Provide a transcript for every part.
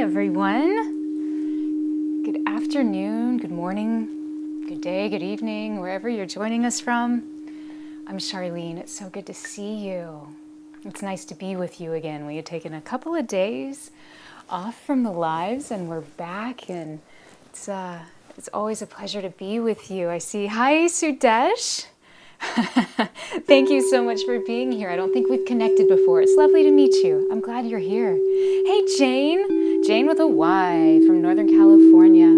everyone. Good afternoon, good morning, good day, good evening, wherever you're joining us from. I'm Charleene. It's so good to see you. It's nice to be with you again. We had taken a couple of days off from the lives and we're back, and it's always a pleasure to be with you. I see, hi Sudesh. Thank you so much for being here. I don't think we've connected before. It's lovely to meet you. I'm glad you're here. Hey Jane with a Y from Northern California.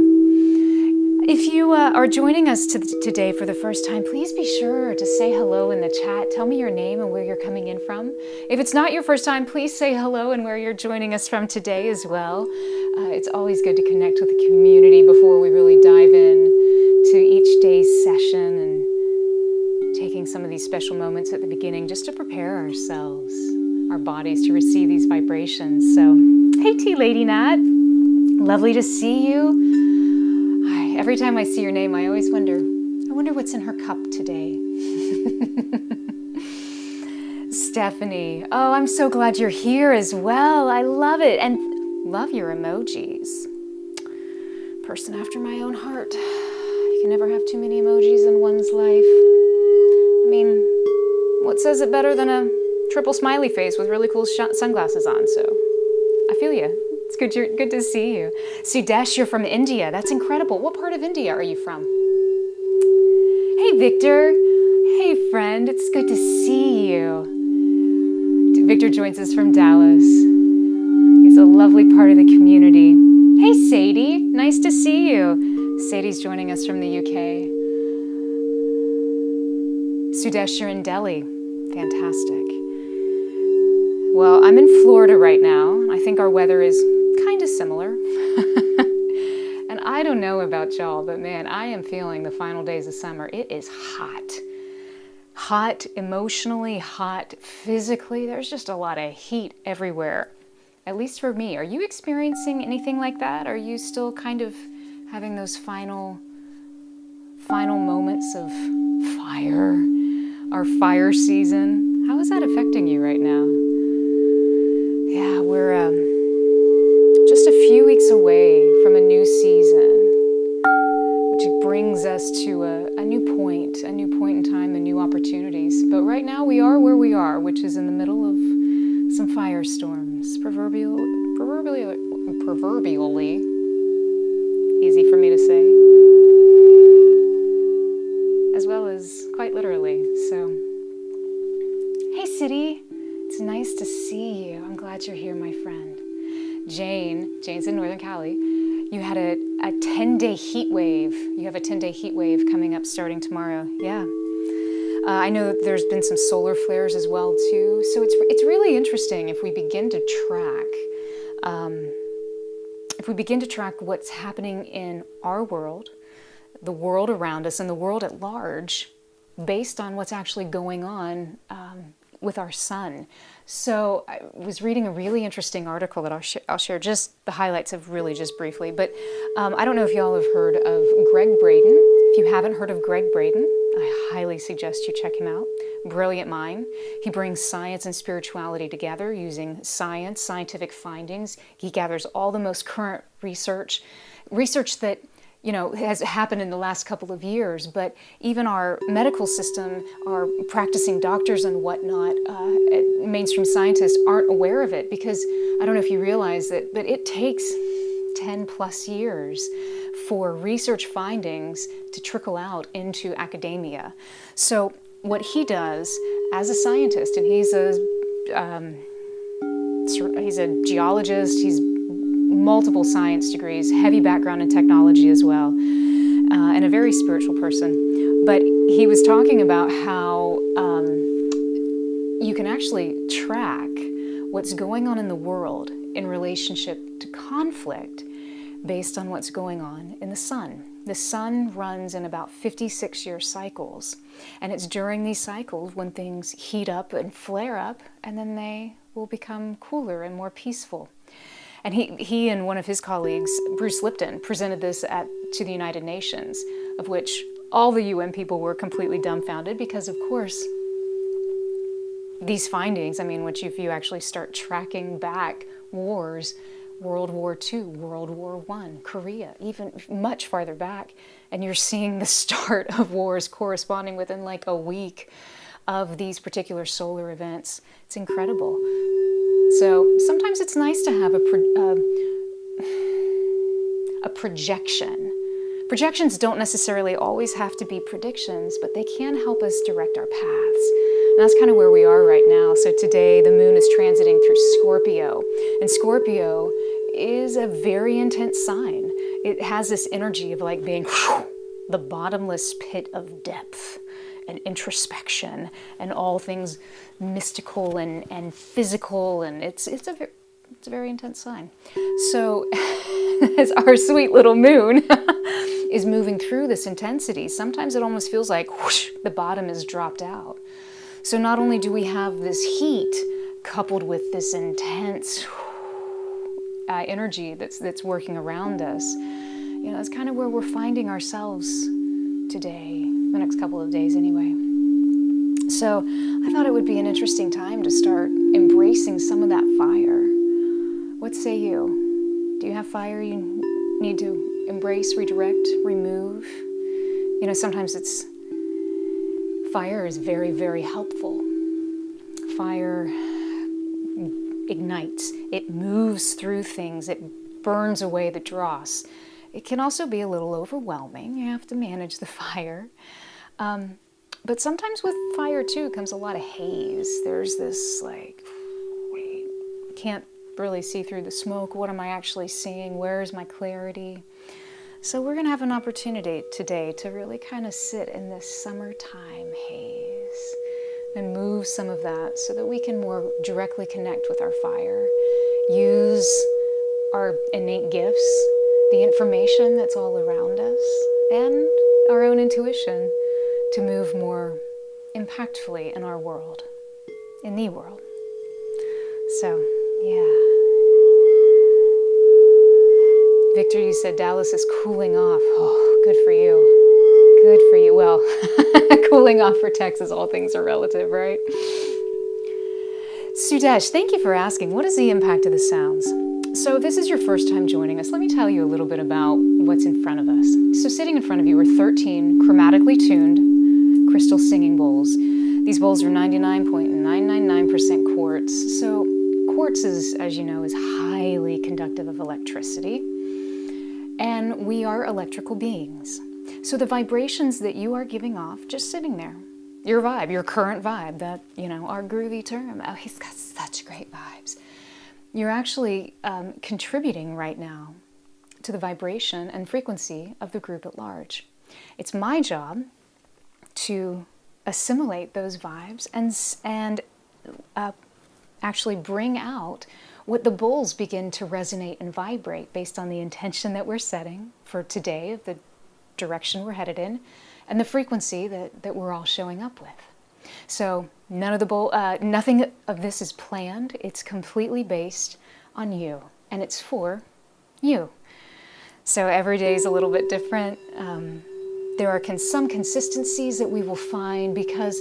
If you are joining us today for the first time, please be sure to say hello in the chat. Tell me your name and where you're coming in from. If it's not your first time, please say hello and where you're joining us from today as well. It's always good to connect with the community before we really dive in to each day's session, and taking some of these special moments at the beginning just to prepare ourselves, our bodies to receive these vibrations. So, hey T Lady Nat, lovely to see you. Every time I see your name, I always wonder what's in her cup today. Stephanie, oh, I'm so glad you're here as well. I love it, and love your emojis. Person after my own heart. You can never have too many emojis in one's life. I mean, what says it better than a triple smiley face with really cool sunglasses on? So I feel you. It's good to see you. Sudesh, you're from India. That's incredible. What part of India are you from? Hey, Victor. Hey, friend. It's good to see you. Victor joins us from Dallas. He's a lovely part of the community. Hey, Sadie. Nice to see you. Sadie's joining us from the UK. Sudesh, you're in Delhi. Fantastic. Well, I'm in Florida right now. I think our weather is kind of similar. And I don't know about y'all, but man, I am feeling the final days of summer. It is hot. Hot emotionally, hot physically. There's just a lot of heat everywhere, at least for me. Are you experiencing anything like that? Are you still kind of having those final moments of fire? Our fire season. How is that affecting you right now? Yeah, we're just a few weeks away from a new season, which brings us to a new point in time, and new opportunities. But right now we are where we are, which is in the middle of some firestorms, proverbially, easy for me to say, as well as quite literally. So, hey City, it's nice to see you. I'm glad you're here, my friend. Jane's in Northern Cali. You had a 10-day heat wave. You have a 10-day heat wave coming up starting tomorrow. Yeah. I know there's been some solar flares as well too. So it's really interesting if we begin to track what's happening in our world, the world around us, and the world at large, based on what's actually going on with our sun. So I was reading a really interesting article that I'll share just the highlights of, really just briefly. But I don't know if y'all have heard of Greg Braden. If you haven't heard of Greg Braden, I highly suggest you check him out. Brilliant mind. He brings science and spirituality together using scientific findings. He gathers all the most current research that has happened in the last couple of years, but even our medical system, our practicing doctors and whatnot, mainstream scientists aren't aware of it, because I don't know if you realize that, but it takes 10 plus years for research findings to trickle out into academia. So what he does as a scientist, and he's a geologist, he's multiple science degrees, heavy background in technology as well, and a very spiritual person. But he was talking about how you can actually track what's going on in the world in relationship to conflict based on what's going on in the sun. The sun runs in about 56-year cycles, and it's during these cycles when things heat up and flare up, and then they will become cooler and more peaceful. And he and one of his colleagues, Bruce Lipton, presented this to the United Nations, of which all the UN people were completely dumbfounded, because of course these findings, I mean, which if you actually start tracking back wars, World War II, World War I, Korea, even much farther back. And you're seeing the start of wars corresponding within like a week of these particular solar events. It's incredible. So sometimes it's nice to have a projection. Projections don't necessarily always have to be predictions, but they can help us direct our paths. And that's kind of where we are right now. So today the moon is transiting through Scorpio. And Scorpio is a very intense sign. It has this energy of like being the bottomless pit of depth and introspection and all things mystical and physical. And it's a very intense sign. So as our sweet little moon is moving through this intensity, sometimes it almost feels like whoosh, the bottom is dropped out. So not only do we have this heat coupled with this intense energy that's working around us, you know, that's kind of where we're finding ourselves today, the next couple of days anyway. So I thought it would be an interesting time to start embracing some of that fire. What say you? Do you have fire you need to embrace, redirect, remove? You know, sometimes fire is very, very helpful. Fire ignites, it moves through things, it burns away the dross. It can also be a little overwhelming. You have to manage the fire. But sometimes with fire too comes a lot of haze. There's this like, wait, can't really see through the smoke. What am I actually seeing? Where is my clarity? So we're gonna have an opportunity today to really kind of sit in this summertime haze and move some of that so that we can more directly connect with our fire, use our innate gifts, the information that's all around us, and our own intuition to move more impactfully in our world, in the world. So, yeah. Victor, you said Dallas is cooling off. Oh, good for you. Good for you. Well, cooling off for Texas, all things are relative, right? Sudesh, thank you for asking. What is the impact of the sounds? So if this is your first time joining us, let me tell you a little bit about what's in front of us. So sitting in front of you are 13 chromatically tuned crystal singing bowls. These bowls are 99.999% quartz. So quartz is, as you know, is highly conductive of electricity. And we are electrical beings. So the vibrations that you are giving off, just sitting there, your vibe, your current vibe, that, you know, our groovy term, oh, he's got such great vibes. You're actually contributing right now to the vibration and frequency of the group at large. It's my job to assimilate those vibes and actually bring out what the bowls begin to resonate and vibrate based on the intention that we're setting for today, of the direction we're headed in, and the frequency that we're all showing up with. So nothing of this is planned. It's completely based on you, and it's for you. So every day is a little bit different. There are some consistencies that we will find because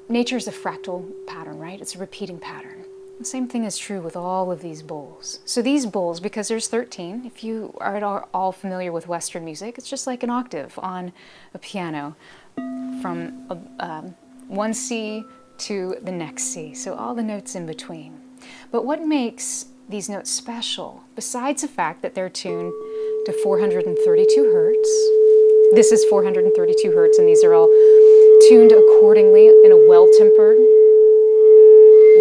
nature is a fractal pattern, right? It's a repeating pattern. The same thing is true with all of these bowls. So these bowls, because there's 13, if you are at all familiar with Western music, it's just like an octave on a piano from one C to the next C. So all the notes in between. But what makes these notes special, besides the fact that they're tuned to 432 Hertz, this is 432 Hertz, and these are all tuned accordingly in a well-tempered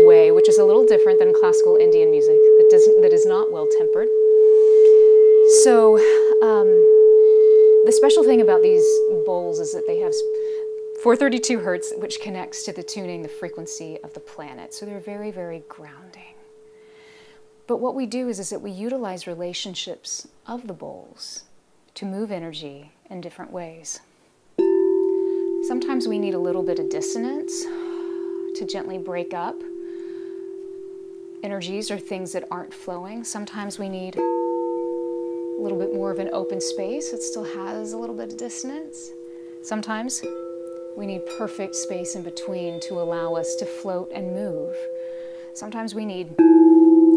way, which is a little different than classical Indian music that is not well-tempered. So the special thing about these bowls is that they have 432 Hertz, which connects to the tuning, the frequency of the planet. So they're very, very grounding. But what we do is that we utilize relationships of the bowls to move energy in different ways. Sometimes we need a little bit of dissonance to gently break up energies or things that aren't flowing. Sometimes we need a little bit more of an open space that still has a little bit of dissonance. Sometimes we need perfect space in between to allow us to float and move. Sometimes we need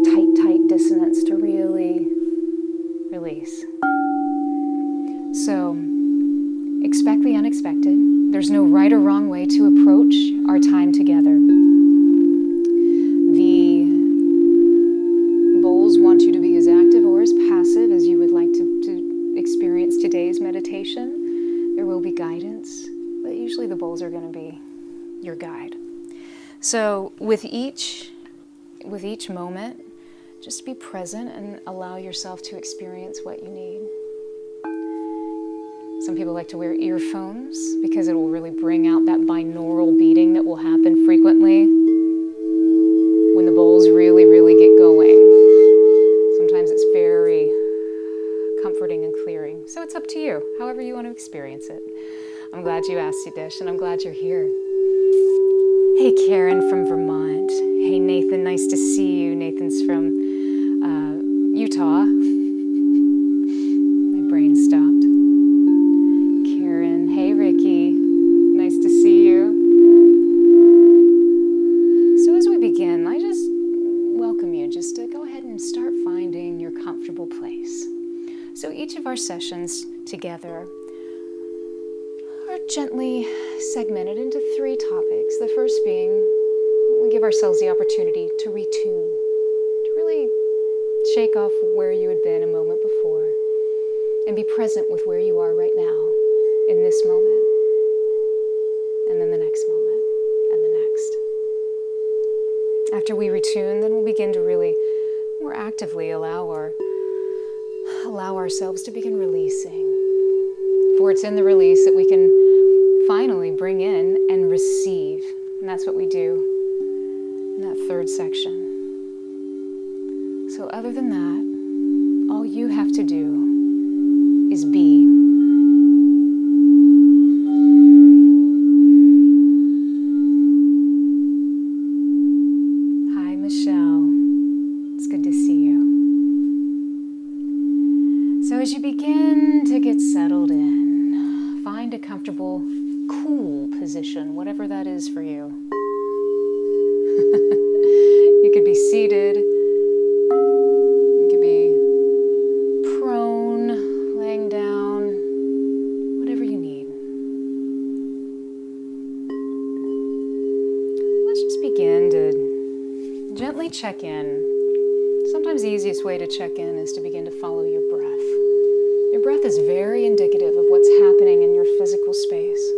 tight dissonance to really release. So expect the unexpected. There's no right or wrong way to approach our time together. The bowls want you to be as active or as passive as you would like to experience today's meditation. There will be guidance, but usually the bowls are going to be your guide. So with each moment, just be present and allow yourself to experience what you need. Some people like to wear earphones because it will really bring out that binaural beating that will happen frequently when the bowls really, really get going. Sometimes it's very comforting and clearing. So it's up to you, however you want to experience it. I'm glad you asked, Sidesh, and I'm glad you're here. Hey, Karen from Vermont. Hey, Nathan, nice to see you. Nathan's from Utah. My brain stopped. Karen, hey, Ricky. Nice to see you. So as we begin, I just welcome you just to go ahead and start finding your comfortable place. So each of our sessions together are gently segmented into 3 topics. The first being, we give ourselves the opportunity to retune, to really shake off where you had been a moment before and be present with where you are right now in this moment, and then the next moment, and the next. After we retune, then we'll begin to really more actively allow ourselves to begin releasing. For it's in the release that we can finally bring in and receive. And that's what we do in that 3rd section. So other than that, all you have to do is be. Hi, Michelle. It's good to see you. So as you begin to get settled in, find a comfortable, cool position, whatever that is for you. You could be seated, you could be prone, laying down, whatever you need. Let's just begin to gently check in. Sometimes the easiest way to check in is to begin to follow your breath. Your breath is very indicative of what's happening in your physical space.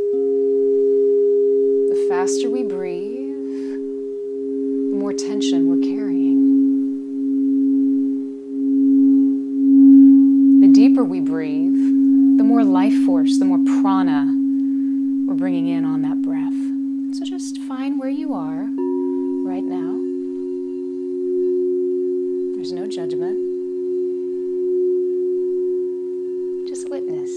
The faster we breathe, the more tension we're carrying. The deeper we breathe, the more life force, the more prana we're bringing in on that breath. So just find where you are right now. There's no judgment. Just witness.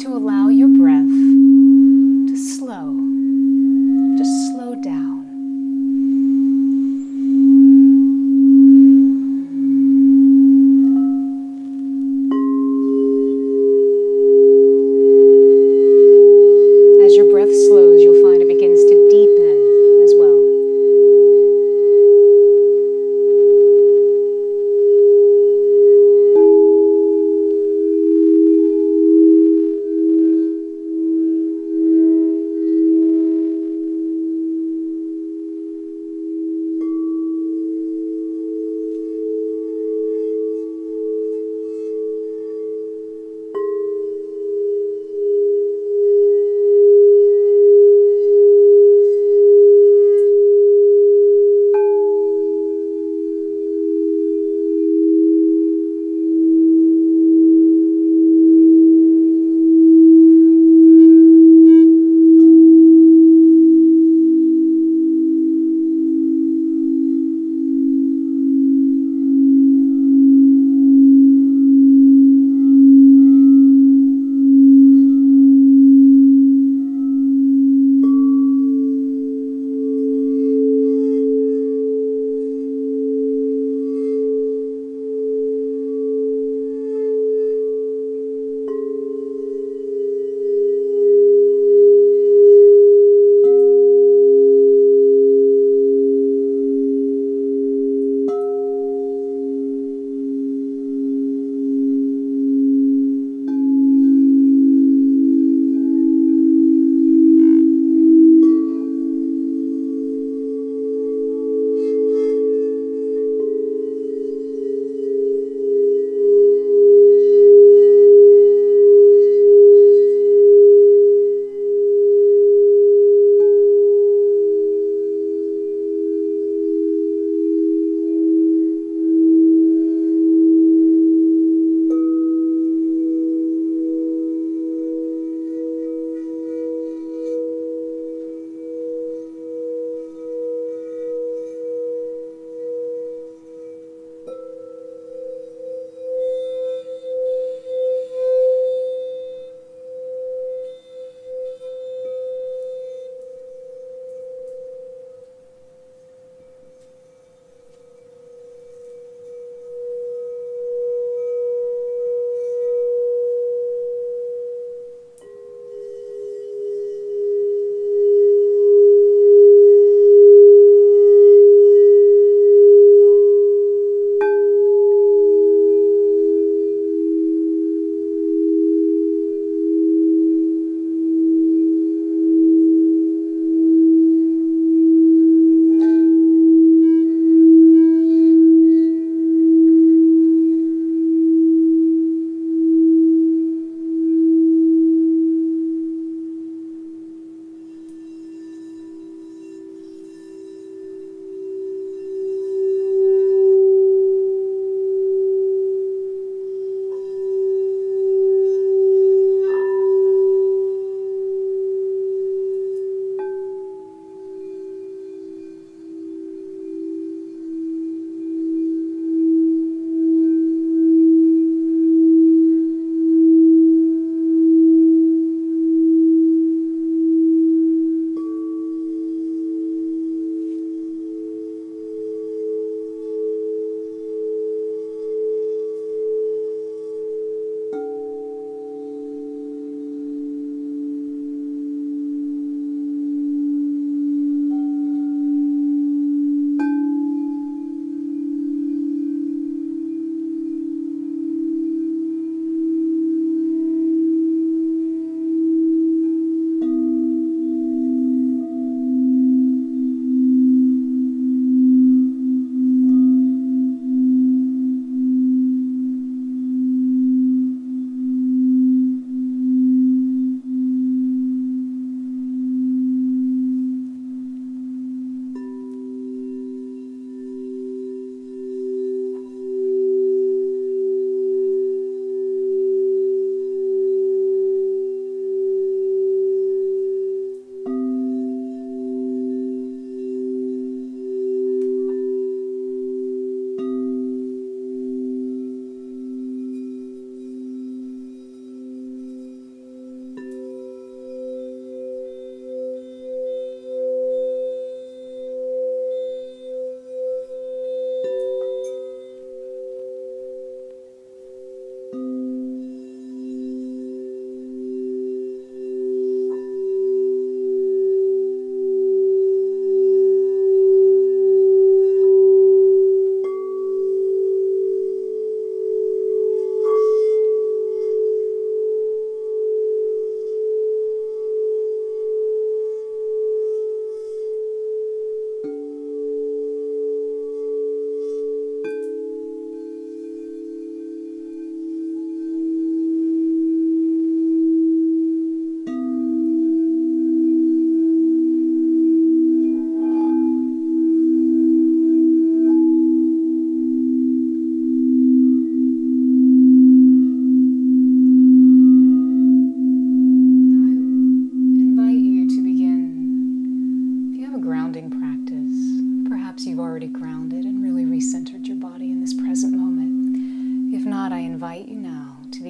Allow your breath to slow.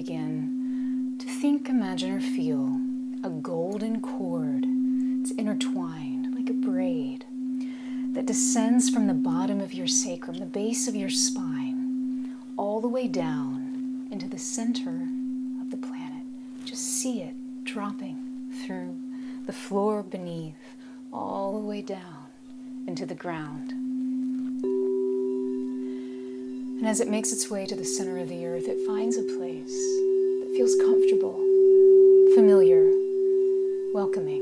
begin to think, imagine, or feel a golden cord. It's intertwined like a braid that descends from the bottom of your sacrum, the base of your spine, all the way down into the center of the planet. Just see it dropping through the floor beneath, all the way down into the ground. And as it makes its way to the center of the earth, it finds a place that feels comfortable, familiar, welcoming.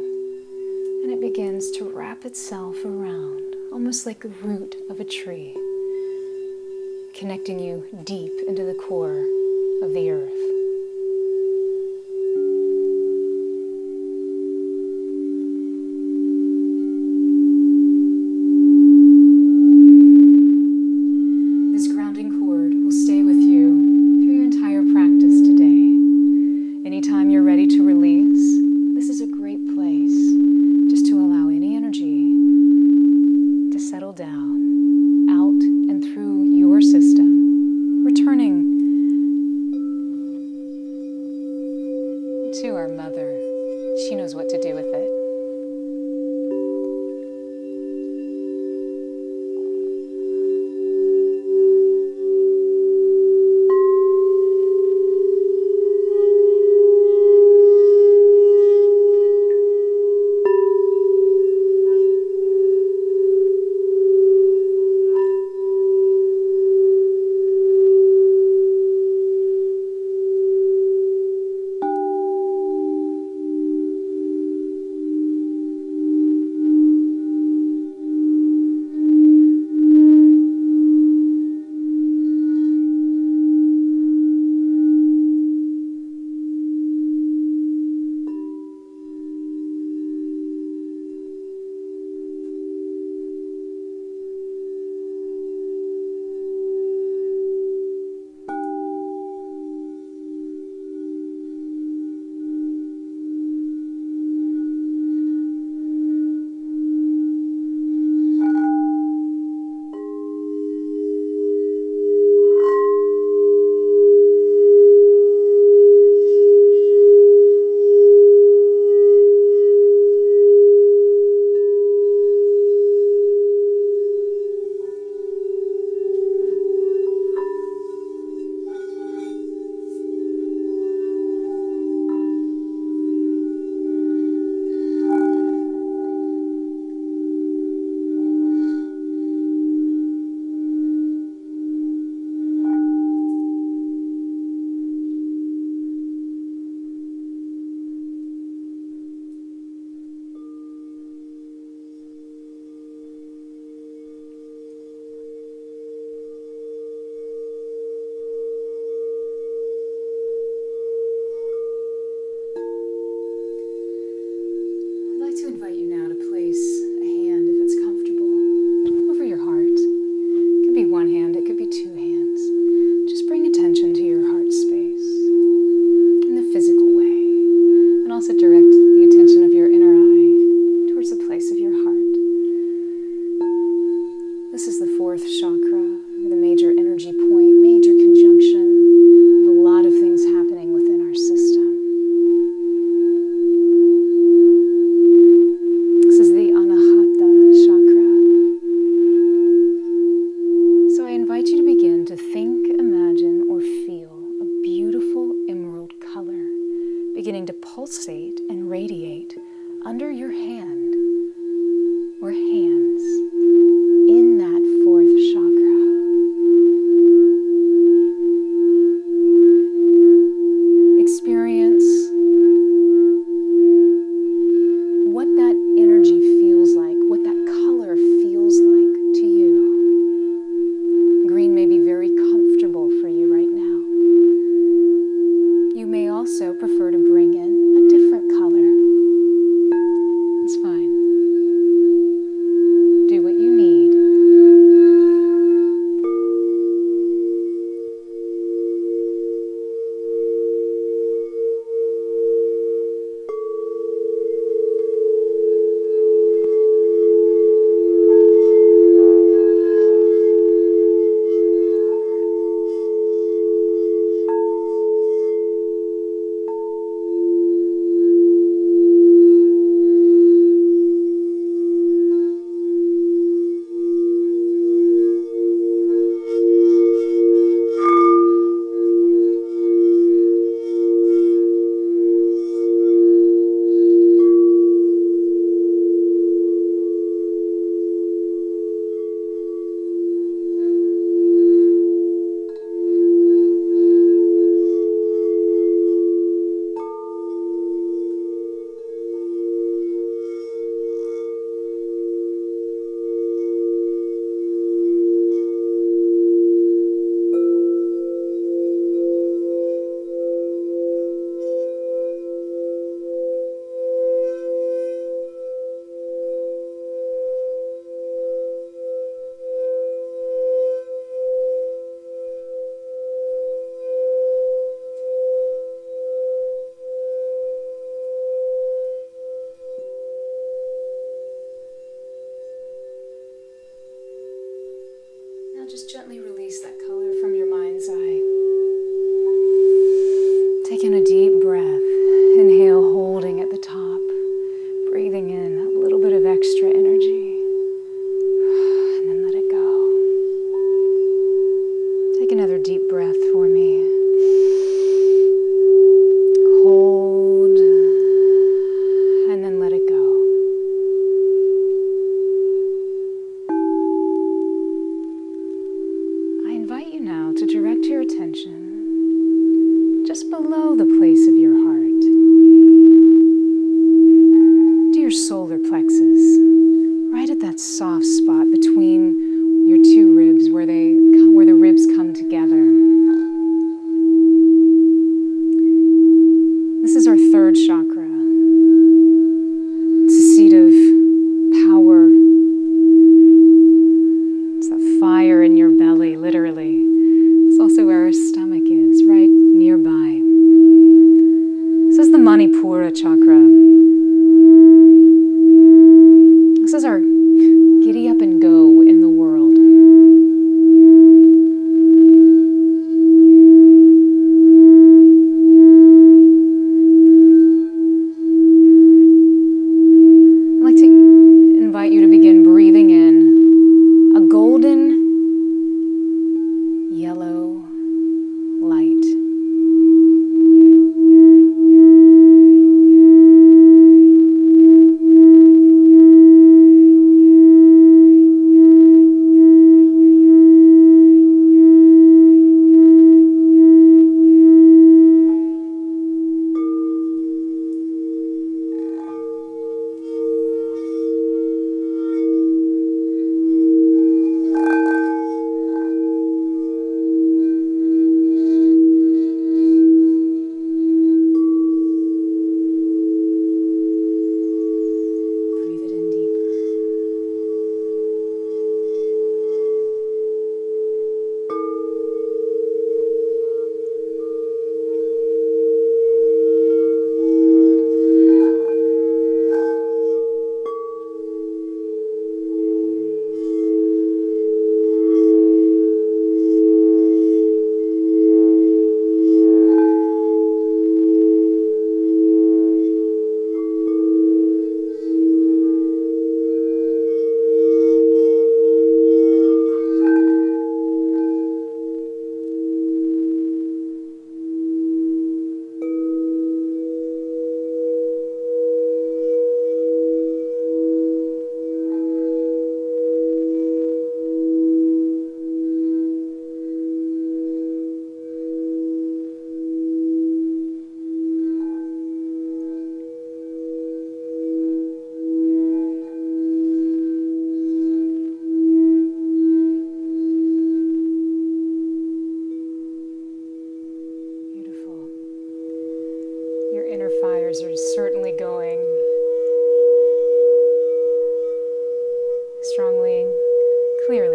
And it begins to wrap itself around, almost like the root of a tree, connecting you deep into the core of the earth. This grounding cord will stay with you through your entire practice today. Anytime you're ready to release, this is a great place just to allow any energy to settle down, out and through your system, returning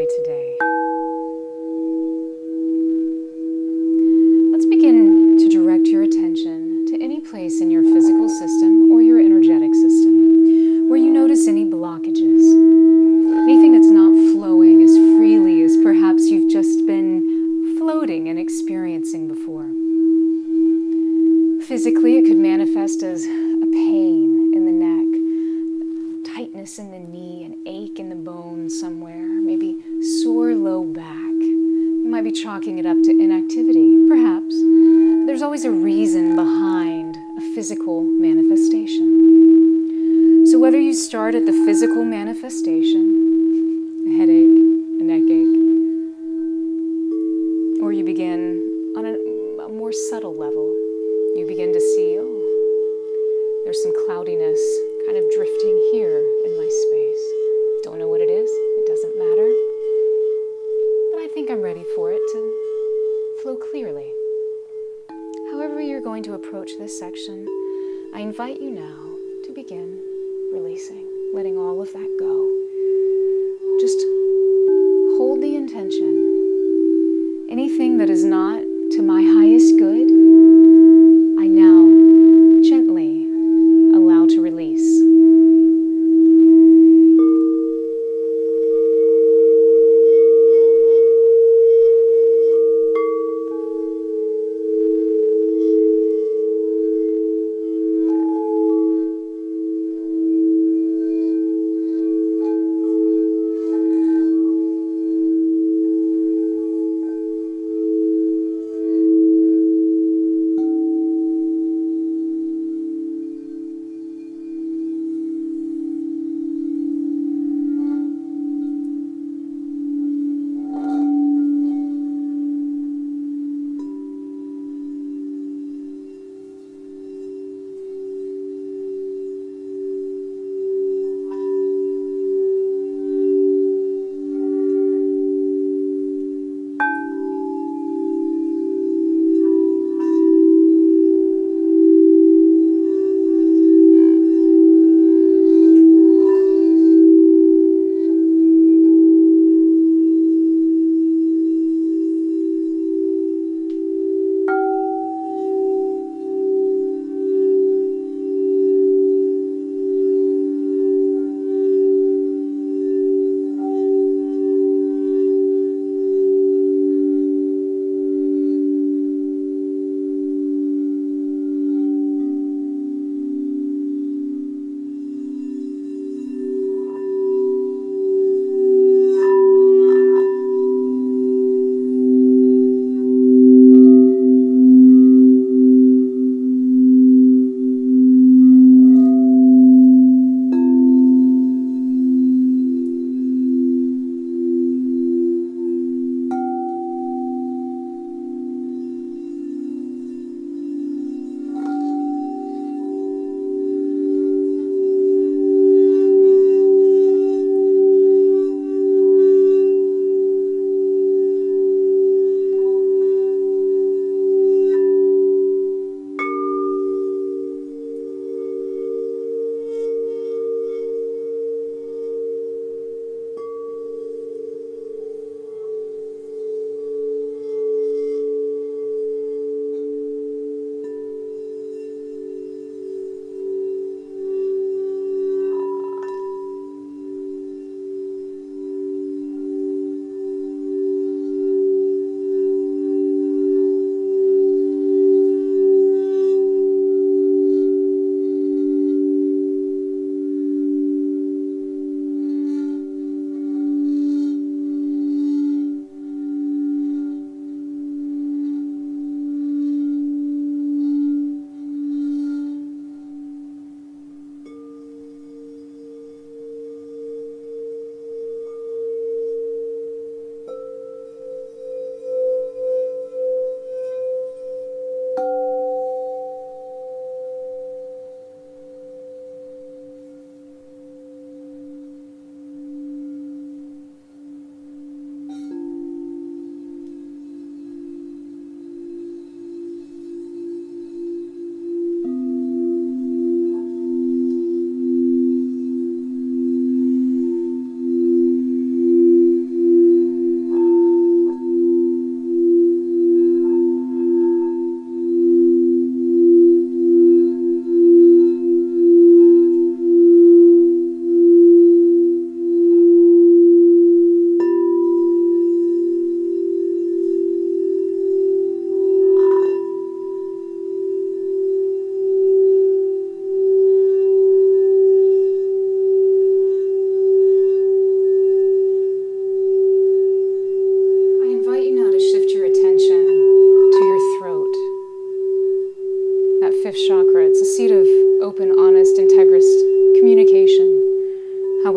clearly today. Let's begin to direct your attention to any place in your physical system or your energetic system where you notice any blockages. Anything that's not flowing as freely as perhaps you've just been floating and experiencing before. Physically, it could manifest as a pain in the neck, tightness in the knee, an ache in the bone somewhere, maybe sore low back. You might be chalking it up to inactivity, perhaps. There's always a reason behind a physical manifestation. So whether you start at the physical manifestation, a headache, a neck ache, or you begin on a more subtle level, you begin to see, oh, there's some cloudiness kind of drifting here in my space. Don't know what it is, it doesn't matter. But I think I'm ready for it to flow clearly. However you're going to approach this section, I invite you now to begin releasing, letting all of that go. Just hold the intention. Anything that is not to my highest good, I now gently allow to release.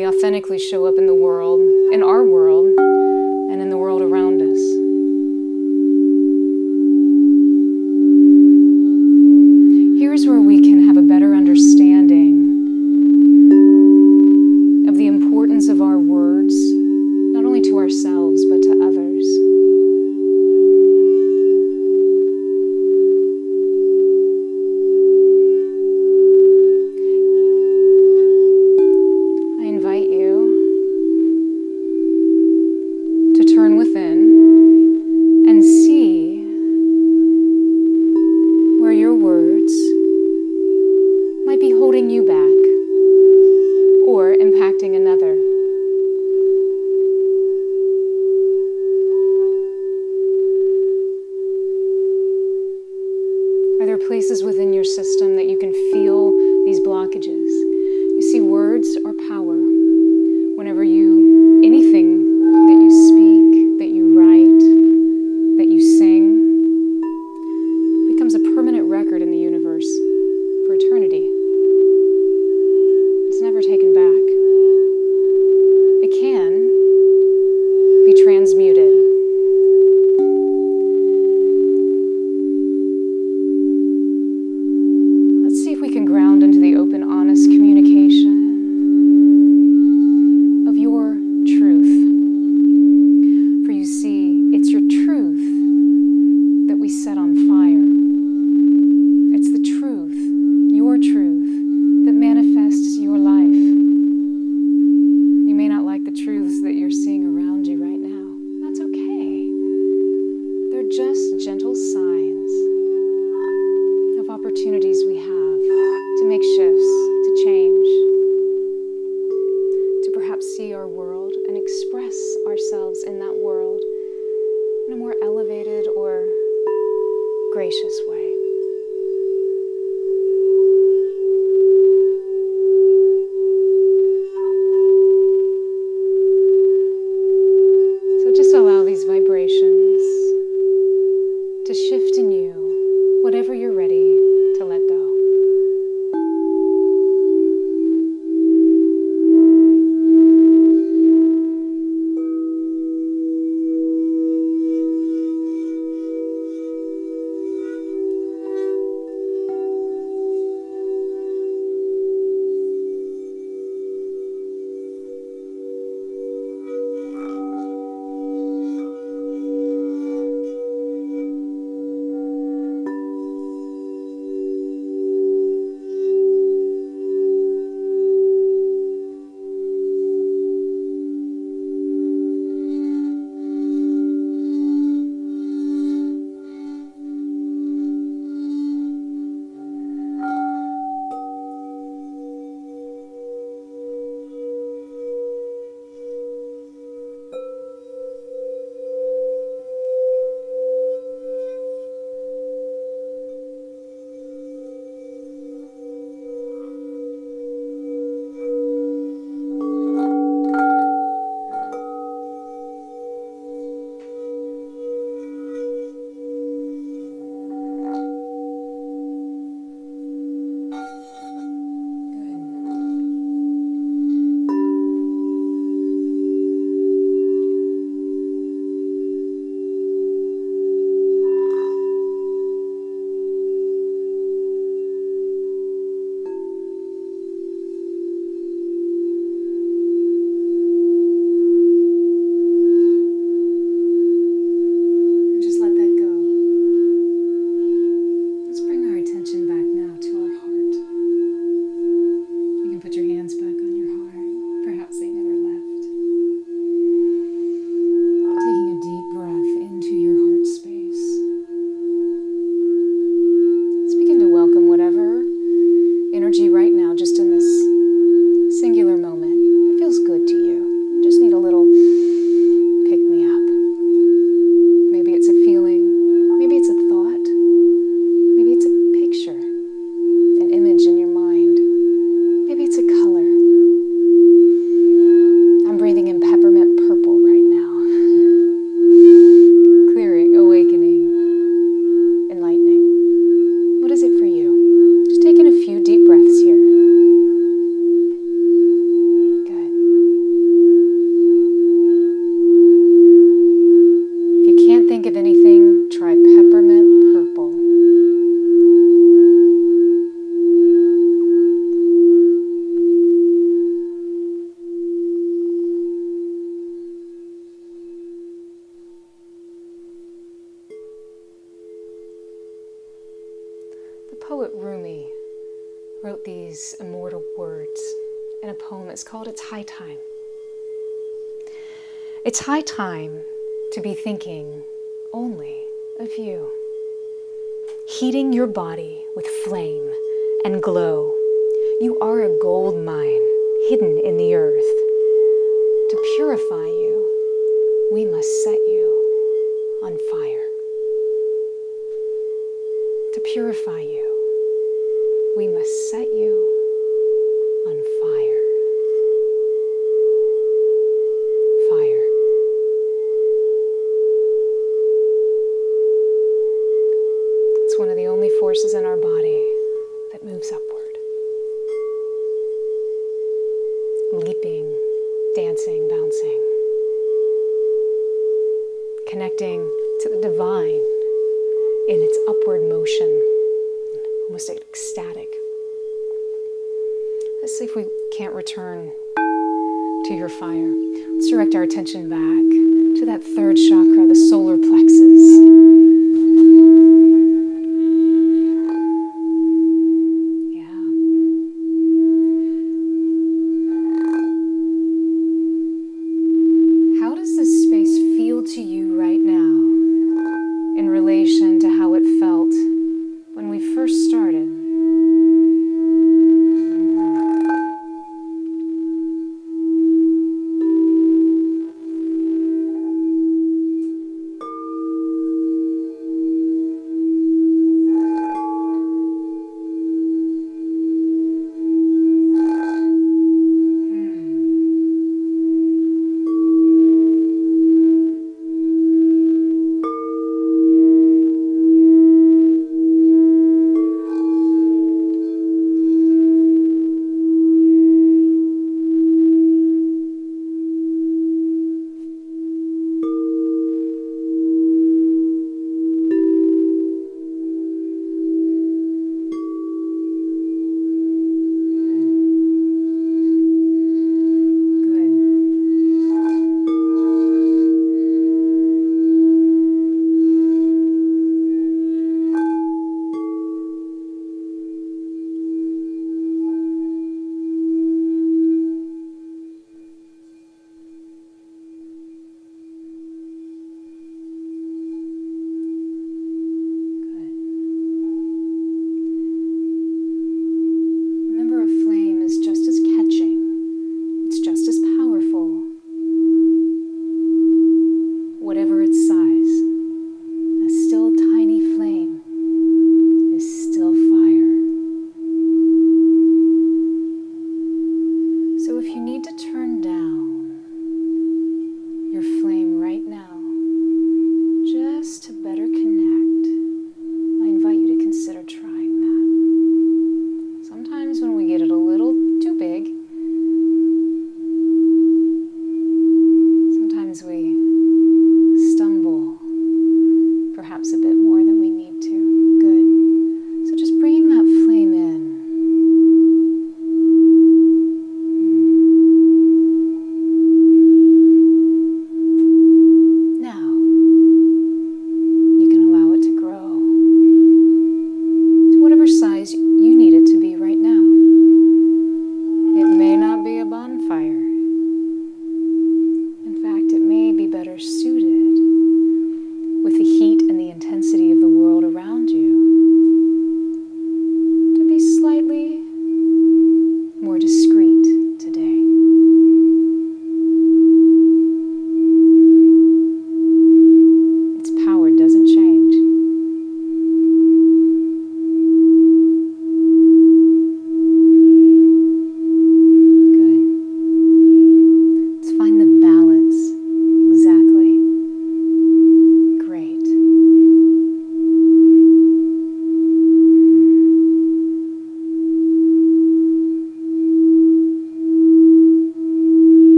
we authentically show up in the world, in our world, and in the world around us. Here's where we can have a better understanding of the importance of our words, not only to ourselves, but to others. I invite you to turn within and see where your words might be holding you back or impacting another. Are there places within your system that you can feel these blockages? You see, words are power. Whenever anything that you speak, that you write, that you sing, becomes a permanent record in the universe for eternity. It's never taken back. It can be transmuted. Let's see if we can ground into the open, honest communication of your truth. For you see, it's your truth that we set on fire. It's the truth, your truth, that manifests your life. You may not like the truths that you're seeing around you right now. That's okay. They're just gentle signs of opportunities we have to make shifts, to change, to perhaps see our world and express ourselves in that world in a more elevated or gracious way. So just allow these vibrations to shift in you, whatever you're ready to let go. wrote these immortal words in a poem. It's called It's High Time. It's high time to be thinking only of you, heating your body with flame and glow. You are a gold mine hidden in the earth. To purify you, we must set you on fire. To purify you, we must set you on fire. Fire. It's one of the only forces in our body that moves upward. Leaping, dancing, bouncing. Connecting to the divine in its upward motion, almost ecstatic. Let's see if we can't return to your fire. Let's direct our attention back to that third chakra, the solar plexus. To you right now in relation to how it felt when we first started.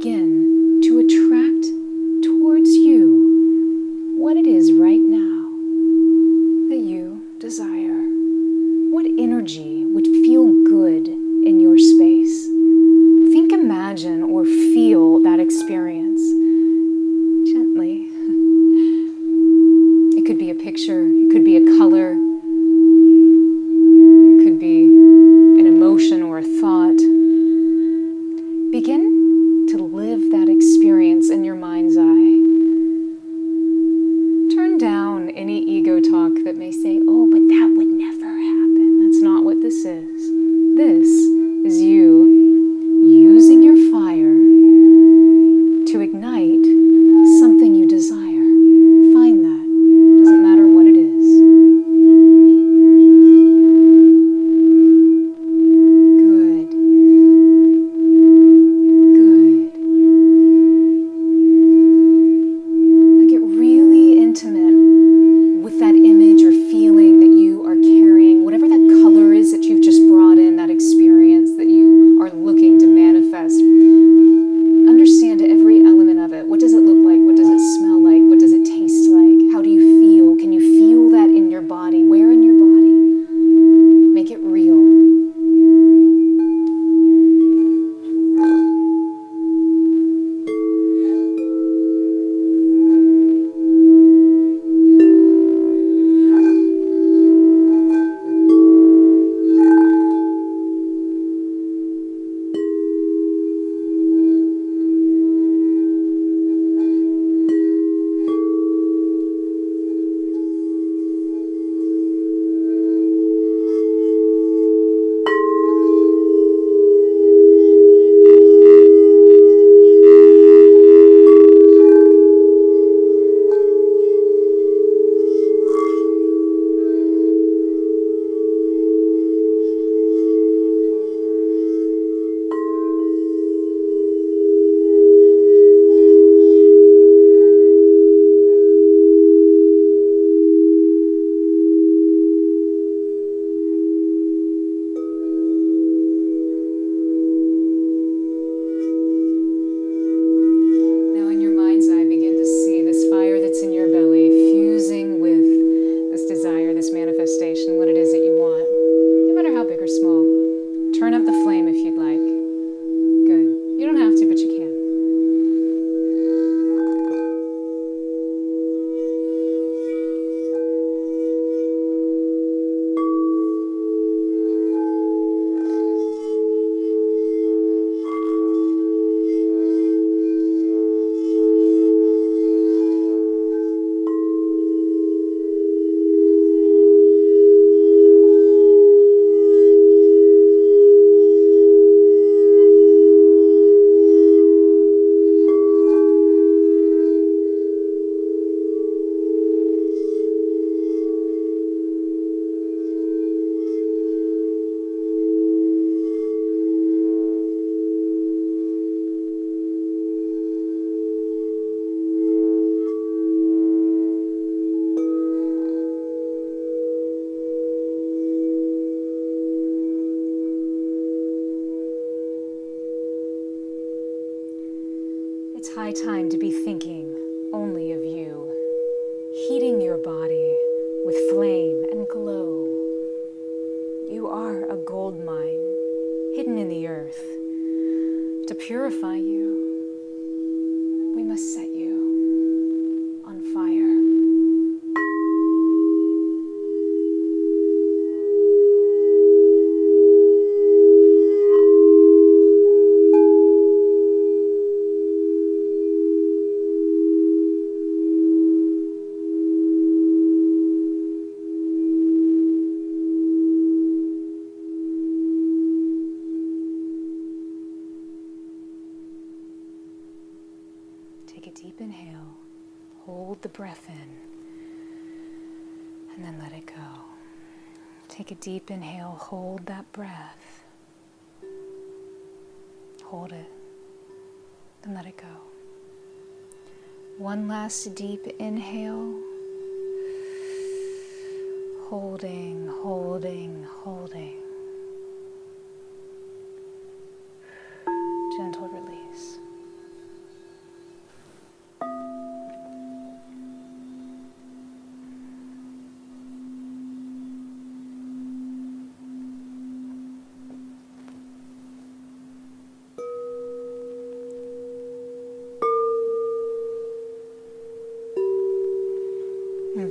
begin to attract towards you what it is energy would feel good in your space. Think, imagine, or feel that experience gently. It could be a picture, it could be a color, it could be an emotion or a thought. Begin to live that experience in your mind's eye. Turn down any ego talk that may say, oh, but that would never happen. That's not what this is. This is you using your fire to ignite something you desire. Find that. Doesn't matter what it is. Good. Good. Now get really intimate with that image or feeling that you are carrying, whatever that color is that you've just brought in, that experience that you are looking to manifest. Understand every element of it. What does it look like? What does it smell like? What does it taste like? How do you feel? Can you feel that in your body? Where in your body? Make it real. It's high time to be thinking only of you, heating your body with flame and glow. You are a gold mine hidden in the earth. To purify you, we must set you on fire. Take a deep inhale, hold the breath in, and then let it go. Take a deep inhale, hold that breath, hold it, then let it go. One last deep inhale, holding, holding, holding. Gentle release.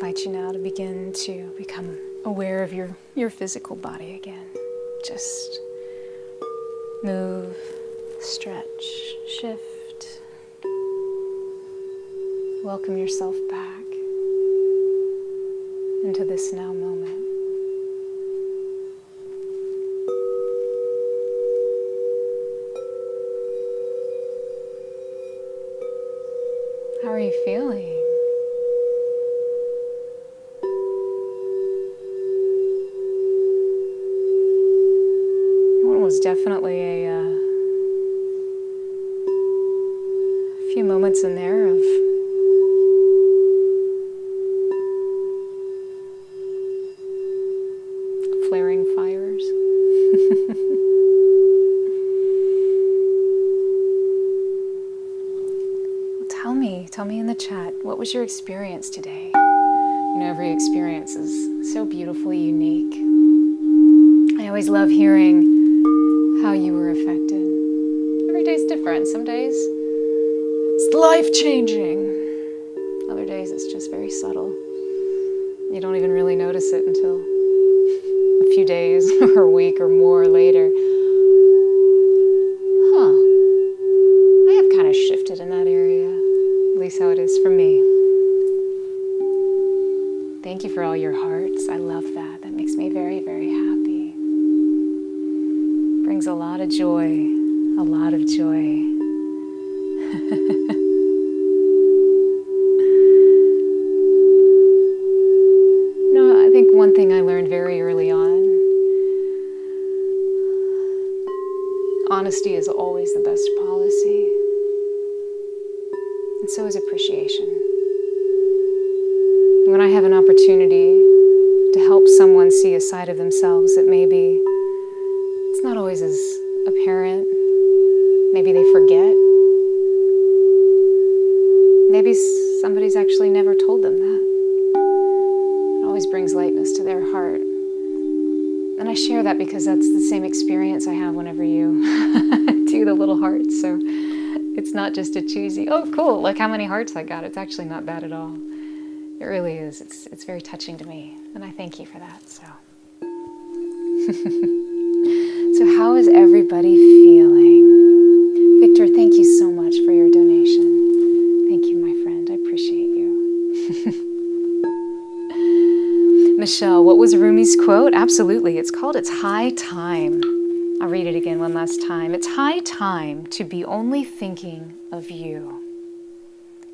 invite you now to begin to become aware of your physical body again. Just move, stretch, shift. Welcome yourself back into this now moment. How are you feeling? It was definitely a few moments in there of flaring fires. Tell me in the chat, what was your experience today? You know, every experience is so beautifully unique. I always love hearing how you were affected. Every day's different. Some days it's life-changing. Other days it's just very subtle. You don't even really notice it until a few days or a week or more later. I have kind of shifted in that area. At least how it is for me. Thank you for all your hearts. I love that. That makes me very, very happy. Brings a lot of joy. A lot of joy. No, I think one thing I learned very early on, honesty is always the best policy. And so is appreciation. When I have an opportunity to help someone see a side of themselves that maybe it's not always as apparent, maybe they forget, maybe somebody's actually never told them that. It always brings lightness to their heart. And I share that because that's the same experience I have whenever you do the little hearts. So it's not just a cheesy, oh cool, look how many hearts I got. It's actually not bad at all. It really is. It's very touching to me. And I thank you for that. So, so how is everybody feeling? Victor, thank you so much for your donation. Thank you, my friend. I appreciate you. Michelle, what was Rumi's quote? Absolutely. It's called It's High Time. I'll read it again one last time. It's high time to be only thinking of you.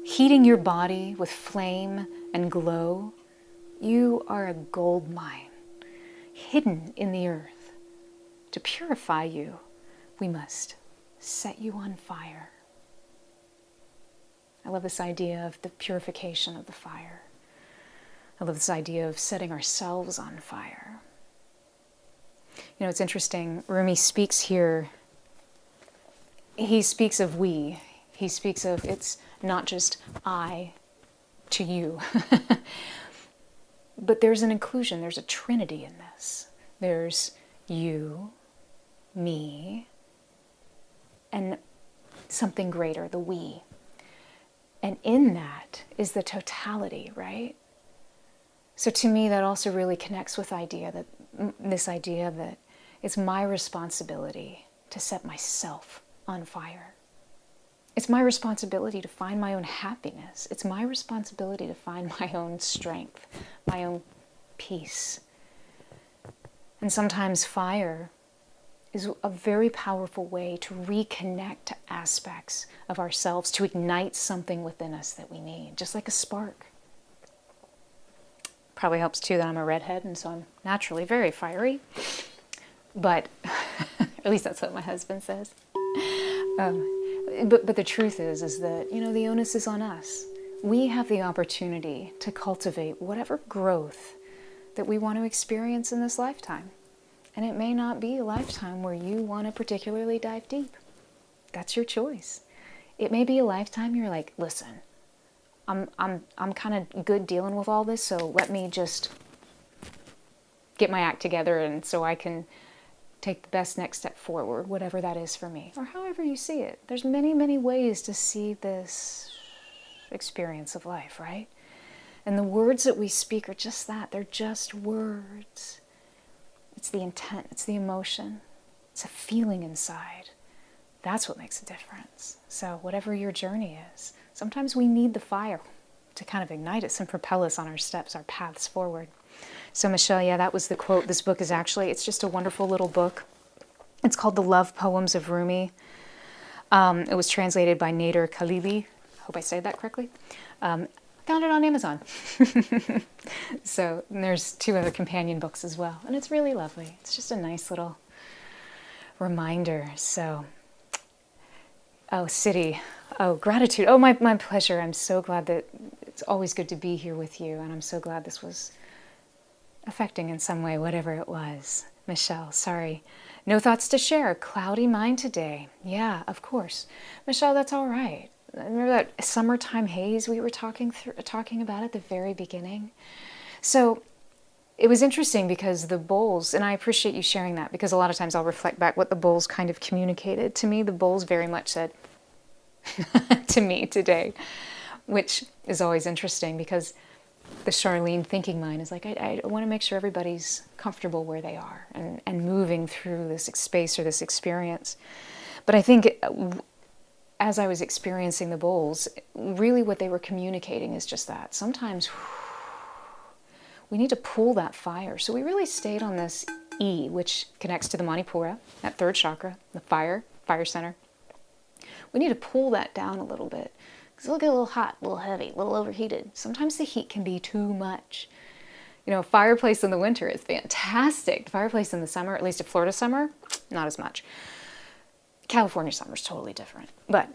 Heating your body with flame and glow, you are a gold mine, hidden in the earth. To purify you, we must set you on fire. I love this idea of the purification of the fire. I love this idea of setting ourselves on fire. You know, it's interesting, Rumi speaks here, he speaks of we. He speaks of it's not just I to you. But there's an inclusion, there's a trinity in this. There's you, me, and something greater, the we. And in that is the totality, right? So to me, that also really connects with this idea that it's my responsibility to set myself on fire. It's my responsibility to find my own happiness. It's my responsibility to find my own strength, my own peace. And sometimes fire is a very powerful way to reconnect to aspects of ourselves, to ignite something within us that we need, just like a spark. Probably helps too that I'm a redhead, and so I'm naturally very fiery. But at least that's what my husband says. But the truth is that, you know, the onus is on us. We have the opportunity to cultivate whatever growth that we want to experience in this lifetime. And it may not be a lifetime where you want to particularly dive deep. That's your choice. It may be a lifetime you're like, listen, I'm kind of good dealing with all this, so let me just get my act together and so I can take the best next step forward, whatever that is for me, or however you see it. There's many, many ways to see this experience of life, right? And the words that we speak are just that. They're just words. It's the intent, it's the emotion, it's a feeling inside. That's what makes a difference. So whatever your journey is, sometimes we need the fire to kind of ignite us and propel us on our steps, our paths forward. So Michelle, yeah, that was the quote. This book is actually, it's just a wonderful little book. It's called The Love Poems of Rumi. It was translated by Nader Khalili. Hope I said that correctly. Found it on Amazon. So there's 2 other companion books as well. And it's really lovely. It's just a nice little reminder. So, oh, City. Oh, gratitude. Oh, my pleasure. I'm so glad that it's always good to be here with you. And I'm so glad this was affecting in some way, whatever it was. Michelle, sorry. No thoughts to share. Cloudy mind today. Yeah, of course. Michelle, that's all right. Remember that summertime haze we were talking about at the very beginning? So it was interesting because the bowls, and I appreciate you sharing that, because a lot of times I'll reflect back what the bowls kind of communicated to me. The bowls very much said to me today, which is always interesting because the Charleene thinking mind is like, I want to make sure everybody's comfortable where they are and moving through this space or this experience. But I think as I was experiencing the bowls, really what they were communicating is just that. Sometimes we need to pull that fire. So we really stayed on this E, which connects to the Manipura, that 3rd chakra, the fire center. We need to pull that down a little bit. Because it'll get a little hot, a little heavy, a little overheated. Sometimes the heat can be too much. You know, a fireplace in the winter is fantastic. Fireplace in the summer, at least a Florida summer, not as much. California summer is totally different. But,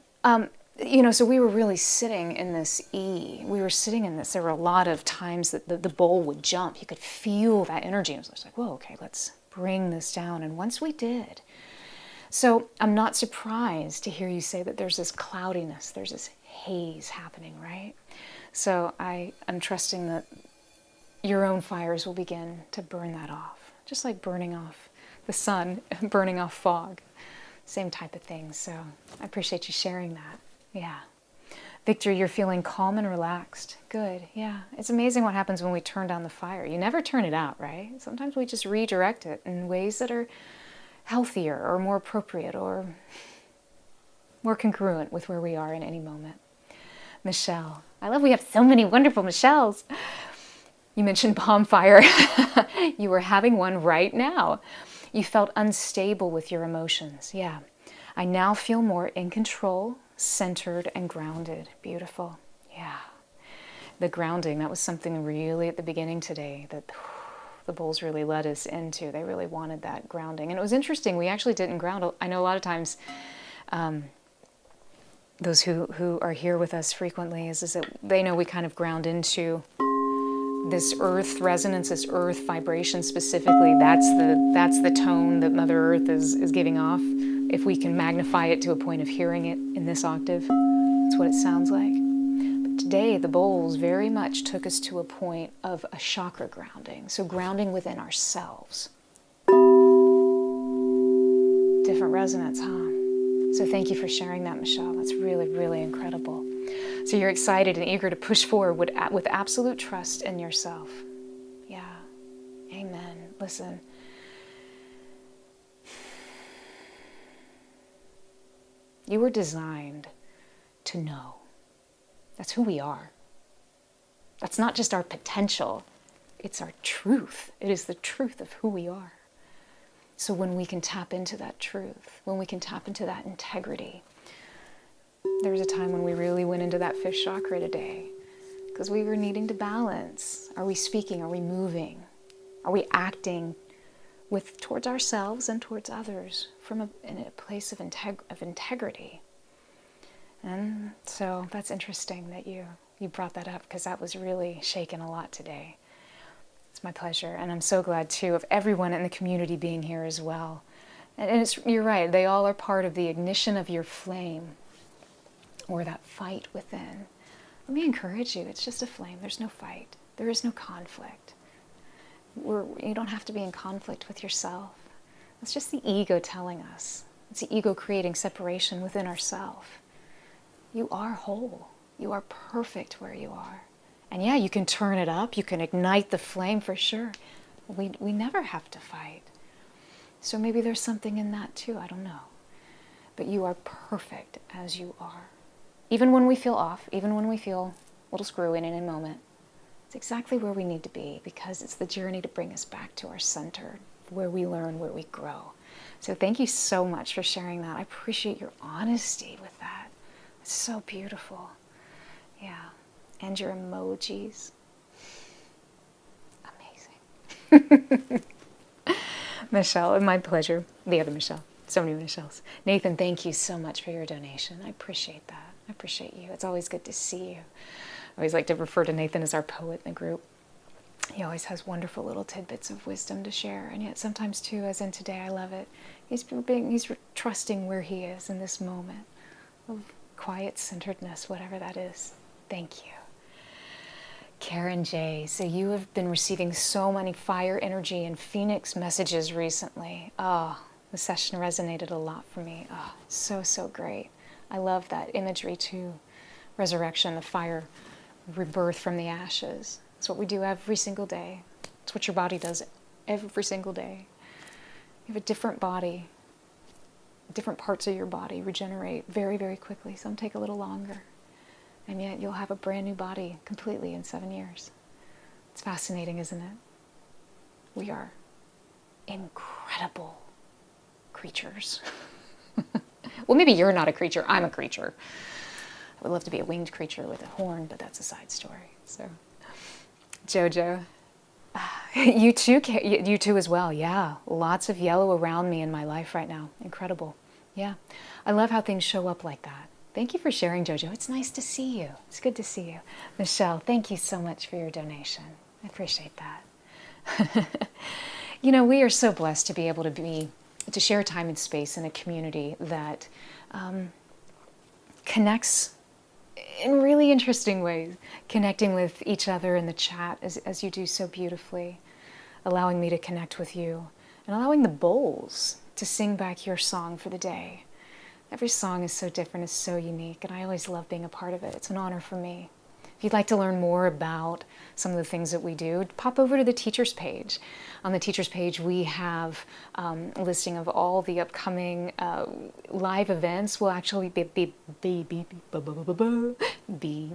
you know, so we were really sitting in this E. We were sitting in this. There were a lot of times that the bowl would jump. You could feel that energy. And I was like, whoa, okay, let's bring this down. And once we did, so I'm not surprised to hear you say that there's this cloudiness, there's this haze happening, right? So I'm trusting that your own fires will begin to burn that off, just like burning off the sun, burning off fog. Same type of thing. So I appreciate you sharing that. Yeah. Victor, you're feeling calm and relaxed. Good. Yeah. It's amazing what happens when we turn down the fire. You never turn it out, right? Sometimes we just redirect it in ways that are healthier or more appropriate or more congruent with where we are in any moment. Michelle. I love we have so many wonderful Michelles. You mentioned bonfire. You were having one right now. You felt unstable with your emotions. Yeah. I now feel more in control, centered, and grounded. Beautiful. Yeah. The grounding, that was something really at the beginning today that the bowls really led us into. They really wanted that grounding. And it was interesting. We actually didn't ground. I know a lot of times those who are here with us frequently is that they know we kind of ground into this earth resonance, this earth vibration specifically. That's the tone that Mother Earth is giving off. If we can magnify it to a point of hearing it in this octave, that's what it sounds like. But today, the bowls very much took us to a point of a chakra grounding. So grounding within ourselves. Different resonance, huh? So thank you for sharing that, Michelle. That's really, really incredible. So you're excited and eager to push forward with absolute trust in yourself. Yeah. Amen. Listen. You were designed to know. That's who we are. That's not just our potential. It's our truth. It is the truth of who we are. So when we can tap into that truth, when we can tap into that integrity, there was a time when we really went into that 5th chakra today because we were needing to balance. Are we speaking? Are we moving? Are we acting towards ourselves and towards others in a place of integrity? And so that's interesting that you brought that up because that was really shaken a lot today. It's my pleasure. And I'm so glad too of everyone in the community being here as well. And you're right, they all are part of the ignition of your flame or that fight within. Let me encourage you, it's just a flame. There's no fight. There is no conflict. You don't have to be in conflict with yourself. It's just the ego telling us. It's the ego creating separation within ourselves. You are whole. You are perfect where you are. And yeah, you can turn it up, you can ignite the flame for sure. We never have to fight. So maybe there's something in that too, I don't know. But you are perfect as you are. Even when we feel off, even when we feel a little screwy in a moment, it's exactly where we need to be, because it's the journey to bring us back to our center, where we learn, where we grow. So thank you so much for sharing that. I appreciate your honesty with that. It's so beautiful. Yeah. And your emojis. Amazing. Michelle, my pleasure. The other Michelle. So many Michelles. Nathan, thank you so much for your donation. I appreciate that. I appreciate you. It's always good to see you. I always like to refer to Nathan as our poet in the group. He always has wonderful little tidbits of wisdom to share. And yet sometimes too, as in today, I love it. He's trusting where he is in this moment of quiet centeredness, whatever that is. Thank you. Karen J. So you have been receiving so many fire energy and phoenix messages recently. Oh, the session resonated a lot for me. Oh, so great. I love that imagery too. Resurrection, the fire, rebirth from the ashes. It's what we do every single day. It's what your body does every single day. You have a different body. Different parts of your body regenerate very, very quickly. Some take a little longer. And yet you'll have a brand new body completely in 7 years. It's fascinating, isn't it? We are incredible creatures. Well, maybe you're not a creature. I'm a creature. I would love to be a winged creature with a horn, but that's a side story. So, Jojo, you too as well. Yeah, lots of yellow around me in my life right now. Incredible. Yeah, I love how things show up like that. Thank you for sharing, Jojo. It's nice to see you. It's good to see you. Michelle, thank you so much for your donation. I appreciate that. You know, we are so blessed to be able to share time and space in a community that connects in really interesting ways, connecting with each other in the chat as you do so beautifully, allowing me to connect with you, and allowing the bowls to sing back your song for the day. Every song is so different, is so unique, and I always love being a part of it. It's an honor for me. If you'd like to learn more about some of the things that we do, pop over to the teachers page. On the teachers page, we have a listing of all the upcoming live events. We'll actually be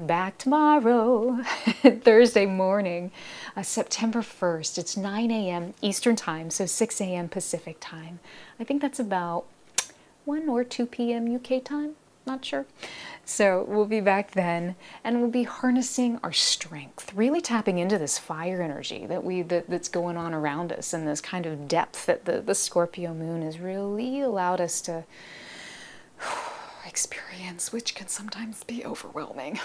back tomorrow, Thursday morning, September 1st. It's 9 a.m. Eastern Time, so 6 a.m. Pacific Time. I think that's about 1 or 2 p.m. UK time, not sure. So we'll be back then, and we'll be harnessing our strength, really tapping into this fire energy that's going on around us, and this kind of depth that the Scorpio moon has really allowed us to experience, which can sometimes be overwhelming,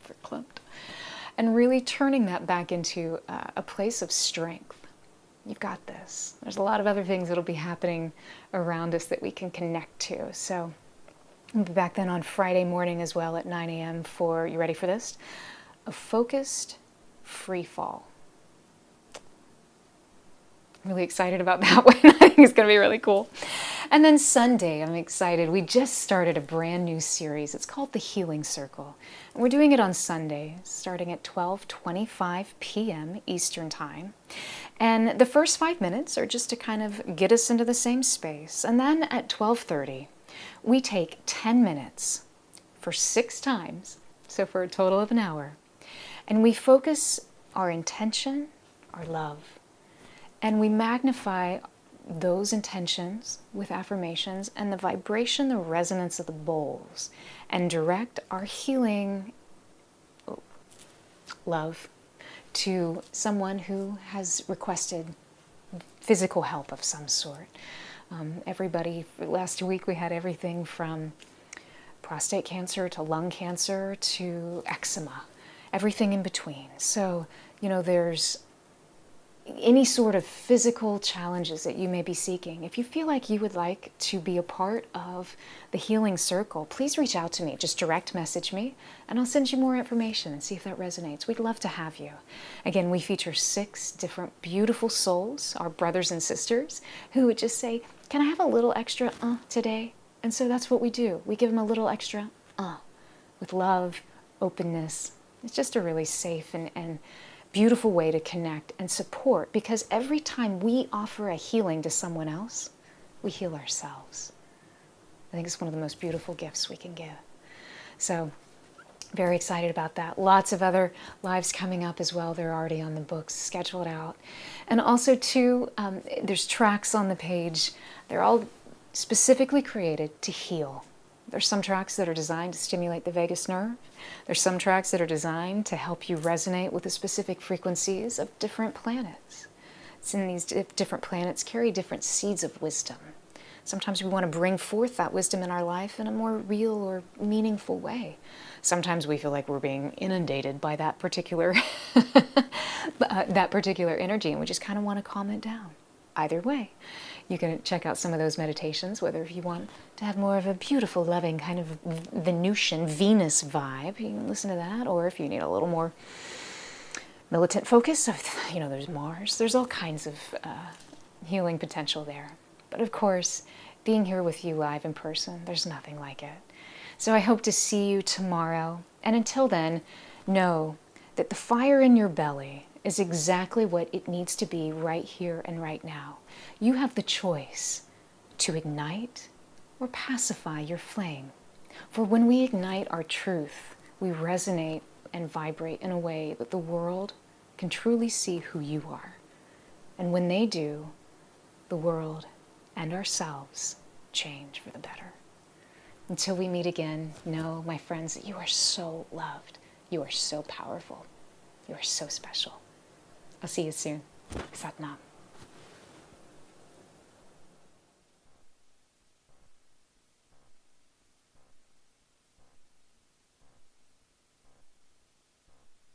verklempt, and really turning that back into a place of strength. You've got this. There's a lot of other things that'll be happening around us that we can connect to. So we'll be back then on Friday morning as well at 9 a.m. for, you ready for this? A focused free fall. I'm really excited about that one. I think it's going to be really cool. And then Sunday, I'm excited. We just started a brand new series. It's called The Healing Circle. And we're doing it on Sunday, starting at 12:25 p.m. Eastern Time. And the first 5 minutes are just to kind of get us into the same space. And then at 12:30, we take 10 minutes for 6 times, so for a total of an hour. And we focus our intention, our love, and we magnify those intentions with affirmations and the vibration, the resonance of the bowls, and direct our healing love to someone who has requested physical help of some sort. Everybody, last week we had everything from prostate cancer to lung cancer to eczema, everything in between. So, you know, there's any sort of physical challenges that you may be seeking. If you feel like you would like to be a part of the Healing Circle, please reach out to me. Just direct message me and I'll send you more information and see if that resonates. We'd love to have you. Again, we feature 6 different beautiful souls, our brothers and sisters, who would just say, can I have a little extra today? And so that's what we do. We give them a little extra with love, openness, It's just a really safe and beautiful way to connect and support, because every time we offer a healing to someone else, we heal ourselves. I think it's one of the most beautiful gifts we can give. So, very excited about that. Lots of other lives coming up as well. They're already on the books, scheduled out. And also too, there's tracks on the page. They're all specifically created to heal. There's some tracks that are designed to stimulate the vagus nerve. There's some tracks that are designed to help you resonate with the specific frequencies of different planets. It's in these different planets carry different seeds of wisdom. Sometimes we want to bring forth that wisdom in our life in a more real or meaningful way. Sometimes we feel like we're being inundated by that particular energy, and we just kind of want to calm it down. Either way, you can check out some of those meditations, whether if you want to have more of a beautiful, loving kind of Venusian, Venus vibe, you can listen to that, or if you need a little more militant focus, there's Mars. There's all kinds of healing potential there. But of course, being here with you live in person, there's nothing like it. So I hope to see you tomorrow. And until then, know that the fire in your belly is exactly what it needs to be right here and right now. You have the choice to ignite or pacify your flame. For when we ignite our truth, we resonate and vibrate in a way that the world can truly see who you are. And when they do, the world and ourselves change for the better. Until we meet again, know, my friends, that you are so loved. You are so powerful. You are so special. I'll see you soon. Sat Nam.